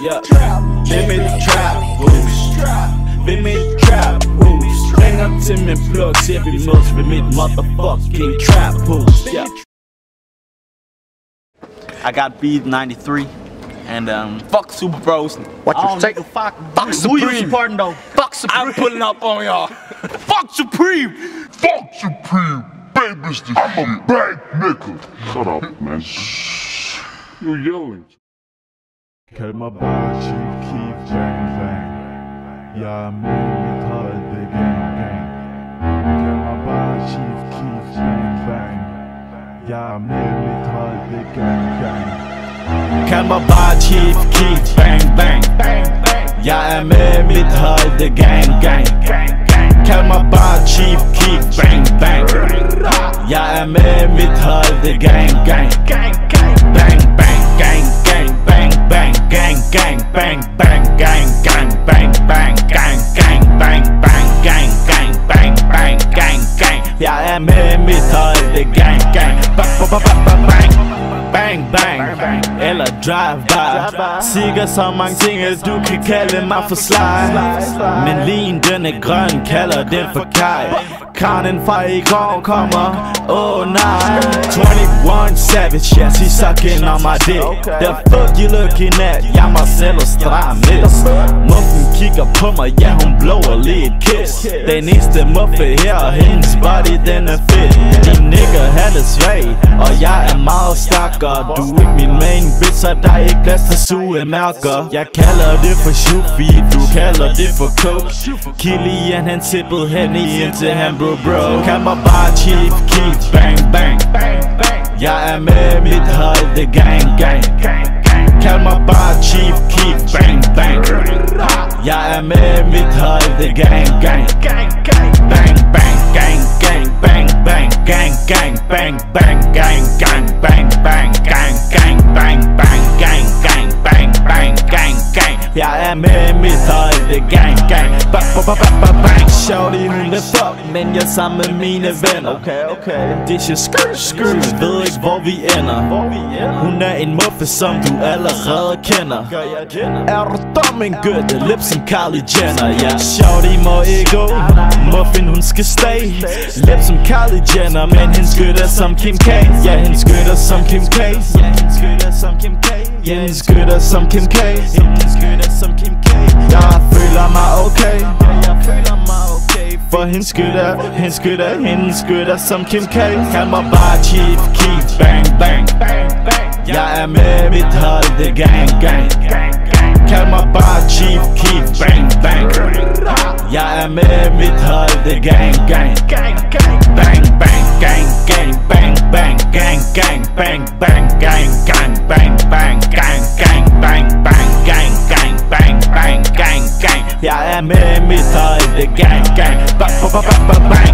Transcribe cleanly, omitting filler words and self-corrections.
Hvem et trap-hus? Hvem et trap-hus? Ring op til min plug, siger vi mødes ved mit motherfucking trap-hus. I got beat 93 and fuck Super Bros. What you say? Fuck Supreme. Who you supporting though? Fuck Supreme. I'm pulling up on y'all. Fuck Supreme. Fuck Supreme. Baby's the shit. Bad nigga. Shut up, man. You're yelling. Kald mig bare Chief Keef Bang Bang. Jeg er med mit hold, det gang gang. Kald mig bare Chief Keef Bang Bang. Jeg er med mit hold, det gang gang. Kald mig bare Chief Keef Bang Bang. Jeg er med mit hold, det gang gang. Kald mig bare Chief Keef Bang Bang. Jeg er med mit hold, det gang gang. Bang bang gang gang bang bang gang gang bang bang gang gang bang bang gang gang bang bang gang gang bang bang gang gang. Jeg er med mit hold, det gang gang. Bang bang eller drive-by. Sikkert så mange ting, at du kan kalde mig for sly. Men lin den er grøn, kalder den for kaj. Kranen fra i går kommer, nej. 21 Savage, yes, he sucking on my dick. The fuck you looking at? Jeg må selv og strammes. Muffen kigger på mig, ja hun blower lige et kiss. Den eneste muffe her, hendes body den er fedt. Din nigger han er svag, og jeg er meget stærkere. Du er ikke min main bitch, så der er ikke plads til suge mærker. Jeg kalder det for Shufi, du kalder det for coke. Kilian han tippede hen i indtil han blev bro. Kald mig bare Chief Keef Bang Bang. Jeg er med mit hold, det gang gang. Kald mig bare Chief Keef Bang Bang. Jeg er med mit hold, det gang gang. Bang bang gang gang bang bang gang gang bang bang gang gang bang bang gang gang bang bang gang gang bang bang gang gang. Jeg er med mit hold, det gang gang. Bang shorty hun er fuck, men jeg er sammen med mine venner. Det er skr. Ved ikke hvor vi ender. Hun er en muffe som du allerede kender. Er du dum en gøtte, lip som Kylie Jenner. Ja, shorty må ikke gå, muffen hun skal stay. Lip som Kylie Jenner, men hendes gøtte er som Kim K. Ja, hendes gøtte er som Kim K. Hendes gøtte er som Kim K. Jeg føler mig okay. For hendes gøtte som Kim K. Kald mig bare Chief Keef Bang Bang. Jeg er med mit hold, det gang gang. Kald mig bare Chief Keef Bang Bang. Jeg er med mit hold, det gang gang. Bang bang gang gang bang bang gang gang bang bang gang gang bang bang gang gang bang bang gang gang bang bang gang gang. Jeg er med mit hold, det gang gang. Bang